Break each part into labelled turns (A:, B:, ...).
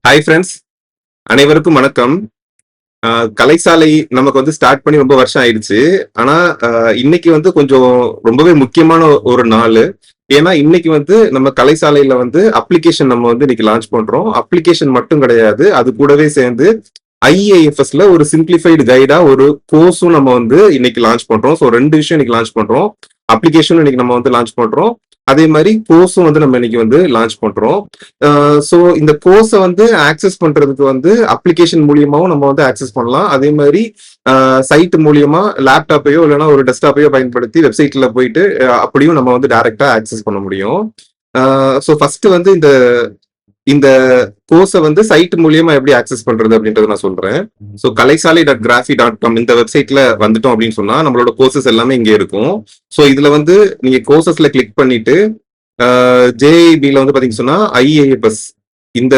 A: Hi friends, அனைவருக்கும் வணக்கம். கலைசாலை நமக்கு வந்து ஸ்டார்ட் பண்ணி ரொம்ப வருஷம் ஆயிடுச்சு. ஆனா இன்னைக்கு வந்து கொஞ்சம் ரொம்பவே முக்கியமான ஒரு நாள். ஏன்னா இன்னைக்கு வந்து நம்ம கலைசாலையில வந்து அப்ளிகேஷன் நம்ம வந்து இன்னைக்கு லான்ச் பண்றோம். அப்ளிகேஷன் மட்டும் கிடையாது, அது கூடவே சேர்ந்து ஐஏஎஃப்எஸ்ல ஒரு சிம்பிளிஃபைடு கைடா ஒரு கோர்ஸும் நம்ம வந்து இன்னைக்கு லான்ச் பண்றோம். ஸோ ரெண்டு விஷயம் இன்னைக்கு லான்ச் பண்றோம். அப்ளிகேஷனும் இன்னைக்கு நம்ம வந்து லான்ச் பண்றோம். அதே மாதிரி கோர்ஸும் வந்து நம்ம இன்னைக்கு வந்து லான்ச் பண்றோம். ஸோ இந்த கோர்ஸை வந்து ஆக்சஸ் பண்றதுக்கு வந்து அப்ளிகேஷன் மூலியமாவும் நம்ம வந்து ஆக்சஸ் பண்ணலாம். அதே மாதிரி சைட் மூலியமா லேப்டாப்பையோ இல்லைன்னா ஒரு டெஸ்க்டாப்பையோ பயன்படுத்தி வெப்சைட்ல போயிட்டு அப்படியும் நம்ம வந்து டைரக்டா ஆக்சஸ் பண்ண முடியும். ஸோ ஃபர்ஸ்ட் வந்து இந்த இந்த கோர்ஸை வந்து சைட் மூலியமா எப்படி ஆக்சஸ் பண்றது அப்படின்றத நான் சொல்றேன். ஸோ கலைசாலை.கிராஃபி.com இந்த வெப்சைட்ல வந்துட்டோம் அப்படின்னு சொன்னா நம்மளோட கோர்சஸ் எல்லாமே இங்கே இருக்கும். ஸோ இதுல வந்து நீங்க கோர்சஸ்ல கிளிக் பண்ணிட்டு ஜேஐபில வந்து பாத்தீங்கன்னா சொன்னா ஐஏஎஃப்எஸ் இந்த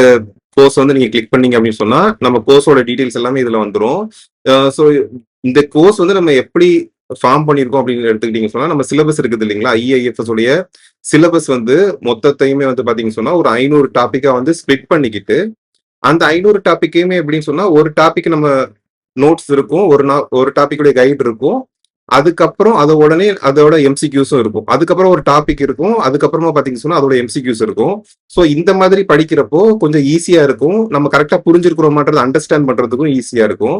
A: கோர்ஸ் வந்து நீங்க கிளிக் பண்ணீங்க அப்படின்னு சொன்னா நம்ம கோர்ஸோட டீடைல்ஸ் எல்லாமே இதுல வந்துடும். ஸோ இந்த கோர்ஸ் வந்து நம்ம எப்படி ஃபார்ம் பண்ணியிருக்கோம் அப்படின்னு எடுத்துக்கிட்டீங்க சொன்னா நம்ம சிலபஸ் இருக்குது இல்லைங்களா, ஐஏஎஃப்எஸ் உடைய சிலபஸ் வந்து மொத்தத்தையுமே வந்து பாத்தீங்கன்னு சொன்னா ஒரு 500 டாபிக்கா வந்து ஸ்பிளிட் பண்ணிக்கிட்டு அந்த 500 டாபிக்கையுமே எப்படின்னு சொன்னா ஒரு டாபிக் நம்ம நோட்ஸ் இருக்கும், ஒரு டாபிக்குடைய கைடு இருக்கும், அதுக்கப்புறம் அது உடனே அதோட எம்சிக்யூஸும் இருக்கும், அதுக்கப்புறம் ஒரு டாபிக் இருக்கும், அதுக்கப்புறமா பாத்தீங்கன்னு சொன்னா அதோட எம்சிக்யூஸ் இருக்கும். ஸோ இந்த மாதிரி படிக்கிறப்போ கொஞ்சம் ஈஸியா இருக்கும், நம்ம கரெக்டா புரிஞ்சிருக்கிறோமான்றது அண்டர்ஸ்டாண்ட் பண்றதுக்கும் ஈஸியா இருக்கும்.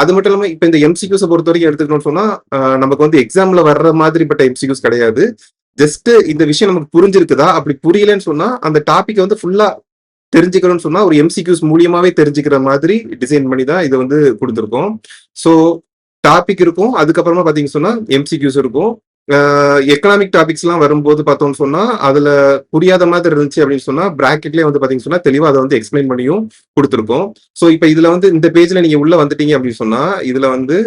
A: அது மட்டும் இல்லாம இப்ப இந்த எம்சிக்யூஸை பொறுத்த வரைக்கும் எடுத்துக்கணும்னு சொன்னா நமக்கு வந்து எக்ஸாம்ல வர்ற மாதிரிப்பட்ட எம்சிக்யூஸ் கிடையாது. ஜஸ்ட் இந்த விஷயம் நமக்கு புரிஞ்சிருக்குதா, அப்படி புரியலன்னு சொன்னா அந்த டாபிக் வந்து ஃபுல்லா தெரிஞ்சுக்கணும்னு சொன்னா ஒரு எம்சிக்யூஸ் மூலியமாவே தெரிஞ்சுக்கிற மாதிரி டிசைன் பண்ணி தான் இதை வந்து கொடுத்துருக்கோம். ஸோ டாபிக் இருக்கும், அதுக்கப்புறமா பாத்தீங்கன்னு சொன்னா எம்சிக்யூஸ் இருக்கும். எக்கனாமிக் டாபிக்ஸ் எல்லாம் வரும்போது பார்த்தோம்னு சொன்னா அதுல புரியாத மாதிரி இருந்துச்சு அப்படின்னு சொன்னா பிராக்கெட்லயே வந்து பாத்தீங்கன்னு சொன்னா தெளிவா அதை வந்து எக்ஸ்பிளைன் பண்ணியும் கொடுத்துருக்கோம். ஸோ இப்ப இதுல வந்து இந்த பேஜ்ல நீங்க உள்ள வந்துட்டீங்க அப்படின்னு சொன்னா இதுல வந்து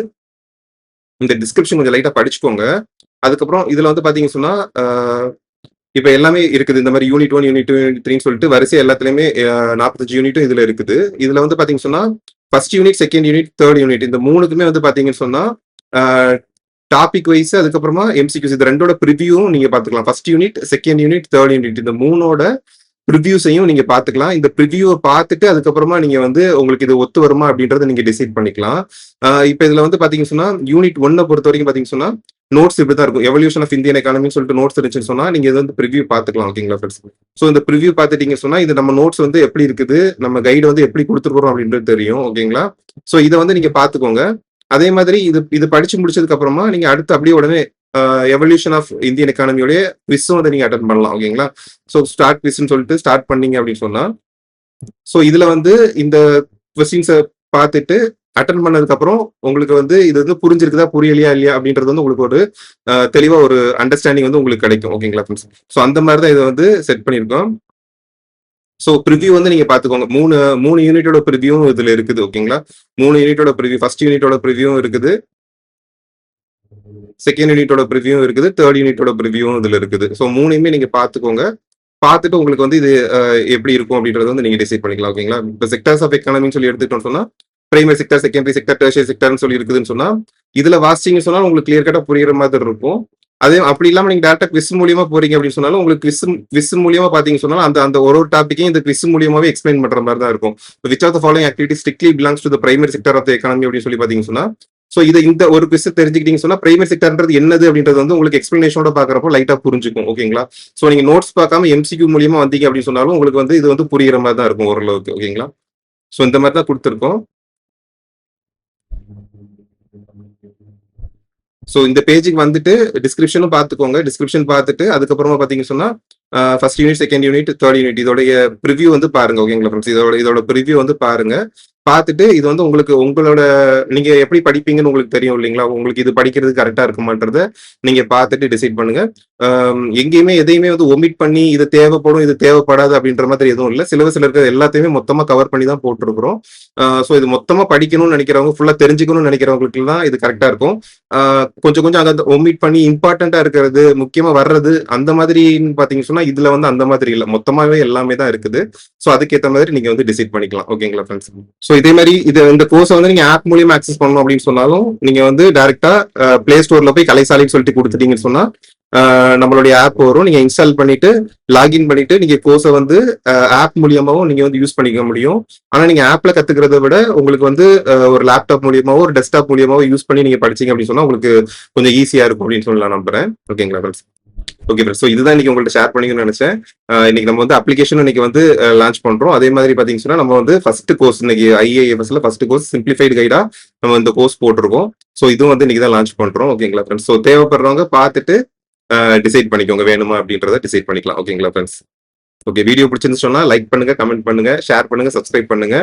A: இந்த டிஸ்கிரிப்ஷன் கொஞ்சம் லைட்டா படிச்சுக்கோங்க. அதுக்கப்புறம் இதுல வந்து பாத்தீங்கன்னு சொன்னா இப்ப எல்லாமே இருக்குது, இந்த மாதிரி யூனிட் 1 யூனிட் 2 யூனிட் 3 சொல்லிட்டு வரிசை எல்லாத்துலயுமே 45 யூனிட்டும் இதுல இருக்குது. இதுல வந்து பாத்தீங்கன்னு சொன்னா first unit, second unit, third unit இந்த மூணுக்குமே வந்து பாத்தீங்கன்னு சொன்னா டாபிக் வைஸ் அதுக்கப்புறமா எம்சிக்யூஸ் இது ரெண்டோட ப்ரிவியூவும் நீங்க பாத்துக்கலாம். First unit, second unit, third unit இந்த மூணோட ப்ரிவியூஸையும் நீங்க பாத்துக்கலாம். இந்த ப்ரிவியூவை பார்த்துட்டு அதுக்கப்புறமா நீங்க வந்து உங்களுக்கு இது ஒத்து வருமா அப்படின்றத நீங்க டிசைட் பண்ணிக்கலாம். இப்ப இதுல வந்து பாத்தீங்கன்னு சொன்னா யூனிட் 1 பொறுத்த வரைக்கும் பாத்தீங்கன்னு சொன்னா நோட்ஸ் இப்படிதான் இருக்கும். எவல்யூஷன் ஆஃப் இந்தியன் எக்கானமின்னு சொல்லிட்டு நோட்ஸ் இருந்துச்சுன்னு சொன்னா நீங்க இது வந்து ப்ரிவியூ பாத்துக்கலாம். ஓகேங்களா ஃப்ரெண்ட்ஸ்? ஸோ இந்த ப்ரிவியூ பார்த்துட்டீங்க சொன்னா இது நம்ம நோட்ஸ் வந்து எப்படி இருக்குது, நம்ம கைடு வந்து எப்படி கொடுத்துருக்கோம் அப்படின்றது தெரியும். ஓகேங்களா? ஸோ இதை வந்து நீங்க பாத்துக்கோங்க. அதே மாதிரி இது படிச்சு முடிச்சதுக்கு அப்புறமா நீங்க அடுத்து அப்படியே உடனே எவல்யூஷன் ஆஃப் இந்தியன் எக்கானமியோடைய குவிஸும் வந்து நீங்க அட்டன் பண்ணலாம். ஓகேங்களா? ஸோ ஸ்டார்ட் குவிஸ்ன்னு சொல்லிட்டு ஸ்டார்ட் பண்ணீங்க அப்படின்னு சொன்னா ஸோ இதுல வந்து இந்த கொஸ்டின்ஸை பார்த்துட்டு அட்டன் பண்ணதுக்கு அப்புறம் உங்களுக்கு வந்து இது வந்து புரிஞ்சிருக்குதா புரியலையா இல்லையா அப்படின்றது வந்து உங்களுக்கு ஒரு தெளிவா ஒரு அண்டர்ஸ்டாண்டிங் வந்து உங்களுக்கு கிடைக்கும். ஓகேங்களா ஃப்ரெண்ட்ஸ்? ஸோ அந்த மாதிரி தான் இதை வந்து செட் பண்ணியிருக்கோம். ஸோ ப்ரிவியூ வந்து நீங்க பாத்துக்கோங்க. மூணு யூனிட்டோட ப்ரிவியூவும் இதுல இருக்குது. ஓகேங்களா? 3 யூனிட்டோட ப்ரிவியூ, ஃபர்ஸ்ட் யூனிட்டோட ப்ரிவியூவும் இருக்குது, செகண்ட் யூனிட்டோட ப்ரிவியூவும் இருக்குது, தேர்ட் யூனிட்டோட ப்ரிவியூவும் இதுல இருக்குது. ஸோ மூணையுமே நீங்க பாத்துக்கோங்க. பார்த்துட்டு உங்களுக்கு வந்து இது எப்படி இருக்கும் அப்படின்றது வந்து நீங்க டிசைட் பண்ணிக்கலாம். ஓகேங்களா? இப்போ செக்டர்ஸ் ஆஃப் எக்கானமின்னு சொல்லி எடுத்துட்டோம்னு சொன்னா primary sector, secondary sector, tertiary செக்டர்னு சொல்லி இருக்குதுன்னு சொன்னா இதுல வாசிச்சிங்கன்னு சொன்னா உங்களுக்கு கிளியர் கட்டா புரியுற மாதிரி இருக்கும். அதே அப்படி இல்லாம நீங்க டேரக்டா குவிஸ் மூலியமா போறீங்க அப்படின்னு சொன்னாலும் உங்களுக்கு குவிஸ் மூலியமா பாத்தீங்கன்னு சொன்னாலும் அந்த அந்த ஒரு டாபிக்கையும் இந்த குவிஸ் மூலியமாவே எக்ஸ்பிளைன் பண்ற மாதிரி தான் இருக்கும். Which of the following activity strictly belongs to the primary sector of the economy அப்படின்னு சொல்லி பாத்தீங்கன்னு சொன்னா ஸோ இதை இந்த ஒரு குவிஸ் தெரிஞ்சுக்கிட்டீங்க சொன்னா பிரைமரி செக்டர்ன்றது என்னது அப்படின்றது வந்து உங்களுக்கு எக்ஸ்பிளனேஷனோட பாக்குறப்போ லைட்டா புரிஞ்சுக்கும். ஓகேங்களா? ஸோ நீங்க நோட்ஸ் பார்க்காம எம்சிக்யூ மூலியமா வந்தீங்க அப்படின்னு சொன்னாலும் உங்களுக்கு வந்து இது வந்து புரியுற மாதிரி தான் இருக்கும் ஓரளவுக்கு. ஓகேங்களா? ஸோ இந்த மாதிரி தான் கொடுத்துருக்கோம். ஸோ இந்த பேஜுக்கு வந்துட்டு டிஸ்கிரிப்ஷனும் பார்த்துக்கோங்க. டிஸ்கிரிப்ஷன் பார்த்துட்டு அதுக்கப்புறமா பார்த்தீங்கன்னு சொன்னா first unit, second unit, third unit இதோடைய ப்ரிவியூ வந்து பாருங்க. ஓகேங்களா ஃப்ரெண்ட்ஸ்? இதோட ப்ரிவியூ வந்து பாருங்க. பார்த்துட்டு இது வந்து உங்களுக்கு உங்களோட நீங்க எப்படி படிப்பீங்கன்னு உங்களுக்கு தெரியும் இல்லைங்களா, உங்களுக்கு இது படிக்கிறது கரெக்டா இருக்குமான்றத நீங்க பார்த்துட்டு டிசைட் பண்ணுங்க. எங்கேயுமே எதையுமே வந்து ஒமிட் பண்ணி இது தேவைப்படும் இது தேவைப்படாது அப்படின்ற மாதிரி எதுவும் இல்லை. சிலபஸ்ல இருக்கிற எல்லாத்தையுமே மொத்தமா கவர் பண்ணி தான் போட்டிருக்கிறோம். ஸோ இது மொத்தமா படிக்கணும்னு நினைக்கிறவங்க, ஃபுல்லா தெரிஞ்சுக்கணும்னு நினைக்கிறவங்களுக்கு தான் இது கரெக்டா இருக்கும். கொஞ்சம் கொஞ்சம் அங்க ஒமிட் பண்ணி இம்பார்ட்டண்டா இருக்கிறது, முக்கியமா வர்றது அந்த மாதிரின்னு பாத்தீங்கன்னு சொன்னா இதுல வந்து அந்த மாதிரி இல்லை, மொத்தமாவே எல்லாமே தான் இருக்குது. ஸோ அதுக்கேற்ற மாதிரி நீங்க வந்து டிசைட் பண்ணிக்கலாம். ஓகேங்களா ஃப்ரெண்ட்ஸ்? ஸோ இதே மாதிரி இந்த கோர்ஸை வந்து நீங்க ஆப் மூலியமா ஆக்சஸ் பண்ணணும் அப்படின்னு சொன்னாலும் நீங்க வந்து டைரக்டா பிளே ஸ்டோர்ல போய் கலைசாலைன்னு சொல்லிட்டு கொடுத்துட்டீங்கன்னு சொன்னா நம்மளுடைய ஆப் வரும். நீங்க இன்ஸ்டால் பண்ணிட்டு லாகின் பண்ணிட்டு நீங்க கோர்ஸை வந்து ஆப் மூலியமாவும் நீங்க வந்து யூஸ் பண்ணிக்க முடியும். ஆனா நீங்க ஆப்ல கத்துக்கிறத விட உங்களுக்கு வந்து ஒரு லேப்டாப் மூலியமாவோ ஒரு டெஸ்க்டாப் மூலியமாவோ யூஸ் பண்ணி நீங்க படிச்சீங்க அப்படின்னு சொன்னா உங்களுக்கு கொஞ்சம் ஈஸியா இருக்கும் அப்படின்னு சொல்லி நான் நம்புறேன். ஓகேங்களா ஃப்ரெண்ட்ஸ்? Okay friends. ஸோ இதுதான் இன்னைக்கு உங்கள்ட்ட ஷேர் பண்ணிக்கணும்னு நினைச்சேன். இன்னைக்கு நம்ம வந்து அப்ளிகேஷன் இன்னைக்கு வந்து லான்ச் பண்றோம். அதே மாதிரி பாத்தீங்கன்னா சொன்னா நம்ம வந்து ஃபர்ஸ்ட் கோர்ஸ் இன்னைக்கு IAFSல ஃபர்ஸ்ட் கோர்ஸ் சிம்பிளிஃபைடு கைடா நம்ம இந்த கோர்ஸ் போட்டிருக்கோம். ஸோ இதுவும் வந்து இன்னைக்கு தான் லான்ச் பண்றோம். ஓகேங்களா ஃப்ரெண்ட்ஸ்? ஸோ தேவைப்படுறவங்க பார்த்துட்டு டிசைட் பண்ணிக்கோங்க வேணுமா அப்படின்றத டிசைட் பண்ணிக்கலாம். ஓகேங்களா ஃப்ரெண்ட்ஸ்? ஓகே, வீடியோ பிடிச்சிருந்து சொன்னா லைக் பண்ணுங்க, கமெண்ட் பண்ணுங்க, ஷேர் பண்ணுங்க, சப்ஸ்கிரைப் பண்ணுங்க.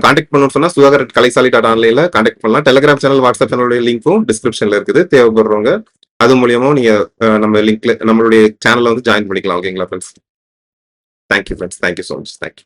A: கான்டாக்ட் பண்ணணும்னு சொன்னா suthakar@kalaisali.online கான்டாக்ட் பண்ணலாம். டெலிகிராம் சேனல், வாட்ஸ்அப் சேனலுடைய லிங்க்கும் டிஸ்கிரிப்ஷன்ல இருக்குது. தேவைப்படுறவங்க அது மூலியமா நீங்க நம்ம லிங்க்ல நம்மளுடைய சேனல்ல வந்து ஜாயின் பண்ணிக்கலாம். ஓகேங்களா friends? Thank you friends. Thank you so much. Thank you.